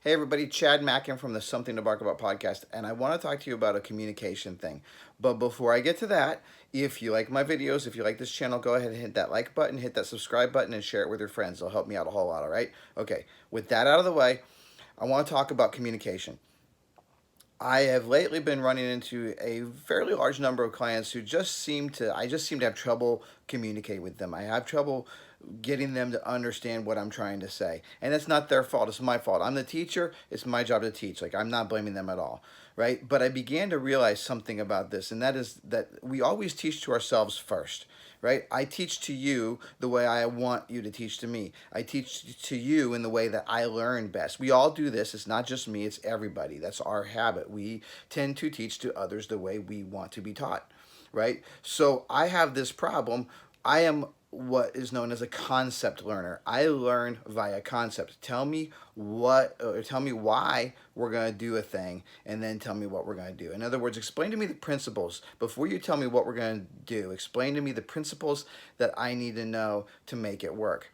Hey everybody, Chad Mackin from the Something to Bark About podcast, and I want to talk to you about a communication thing. But before I get to that, if you like my videos, if you like this channel, go ahead and hit that like button, hit that subscribe button, and share it with your friends. It'll help me out a whole lot, all right? Okay, with that out of the way, I want to talk about communication. I have lately been running into a fairly large number of clients who I just seem to have trouble communicating with them. I have trouble getting them to understand what I'm trying to say. And it's not their fault, it's my fault. I'm the teacher, it's my job to teach. Like, I'm not blaming them at all, right? But I began to realize something about this, and that is that we always teach to ourselves first, right? I teach to you the way I want you to teach to me. I teach to you in the way that I learn best. We all do this. It's not just me, it's everybody. That's our habit. We tend to teach to others the way we want to be taught, right? So I have this problem. I am what is known as a concept learner. I learn via concept. Tell me what, or tell me why we're going to do a thing, and then tell me what we're going to do. In other words, explain to me the principles. Before you tell me what we're going to do, explain to me the principles that I need to know to make it work.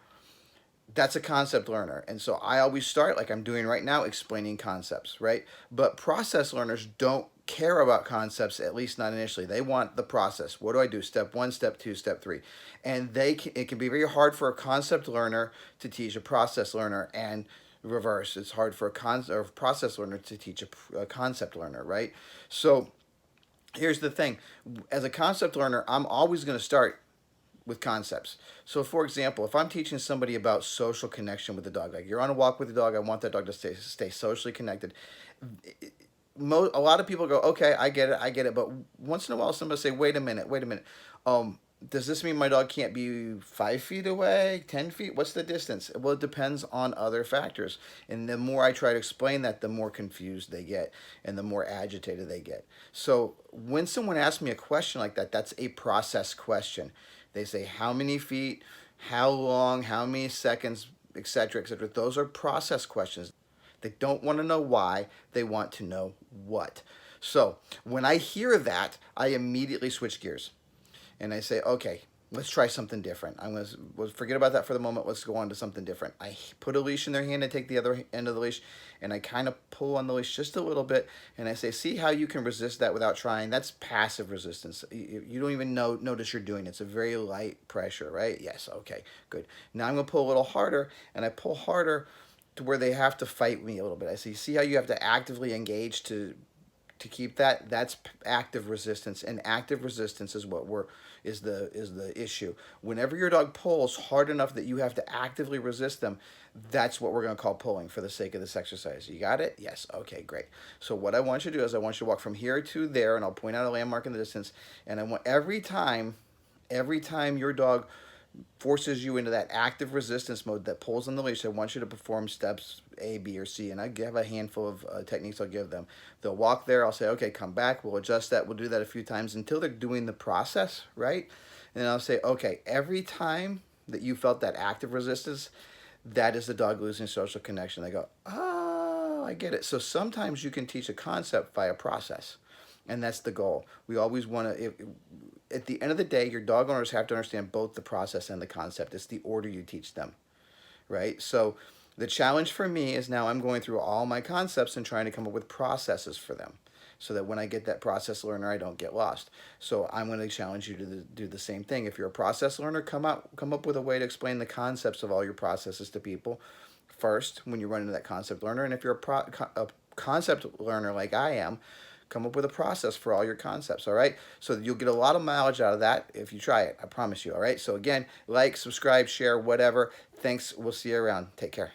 That's a concept learner. And so I always start like I'm doing right now, explaining concepts, right? But process learners don't care about concepts, at least not initially. They want the process. What do I do? Step one, step two, step three. And it can be very hard for a concept learner to teach a process learner, and reverse. It's hard for a process learner to teach a concept learner, right? So here's the thing. As a concept learner, I'm always going to start with concepts. So, for example, if I'm teaching somebody about social connection with the dog, like you're on a walk with the dog, I want that dog to stay socially connected. A lot of people go, okay, I get it. But once in a while, somebody say, wait a minute. Does this mean my dog can't be 5 feet away, 10 feet? What's the distance? Well, it depends on other factors. And the more I try to explain that, the more confused they get and the more agitated they get. So when someone asks me a question like that, that's a process question. They say, how many feet, how long, how many seconds, etc., etc. Those are process questions. They don't want to know why, they want to know what. So when I hear that, I immediately switch gears and I say, okay, let's try something different. I'm going to forget about that for the moment. Let's go on to something different. I put a leash in their hand, I take the other end of the leash, and I kind of pull on the leash just a little bit, and I say, see how you can resist that without trying? That's passive resistance. You don't even notice you're doing it. It's a very light pressure, right? Yes, okay, good. Now I'm going to pull a little harder, and I pull harder to where they have to fight me a little bit. I say, see how you have to actively engage to keep that? That's active resistance, and active resistance is what is the issue. Whenever your dog pulls hard enough that you have to actively resist them, that's what we're going to call pulling for the sake of this exercise. You got it? Yes. Okay, great. So what I want you to do is I want you to walk from here to there, and I'll point out a landmark in the distance, and I want every time your dog forces you into that active resistance mode that pulls on the leash, I want you to perform steps A, B, or C. And I have a handful of techniques I'll give them. They'll walk there. I'll say, okay, come back. We'll adjust that. We'll do that a few times until they're doing the process, right? And then I'll say, okay, every time that you felt that active resistance, that is the dog losing social connection. They go, oh, I get it. So sometimes you can teach a concept via process. And that's the goal. We always want to, at the end of the day, your dog owners have to understand both the process and the concept. It's the order you teach them, right? So the challenge for me is now I'm going through all my concepts and trying to come up with processes for them so that when I get that process learner, I don't get lost. So I'm going to challenge you to do the same thing. If you're a process learner, come up with a way to explain the concepts of all your processes to people first when you run into that concept learner. And if you're a concept learner like I am, come up with a process for all your concepts, all right? So you'll get a lot of mileage out of that if you try it, I promise you, all right? So again, like, subscribe, share, whatever. Thanks. We'll see you around. Take care.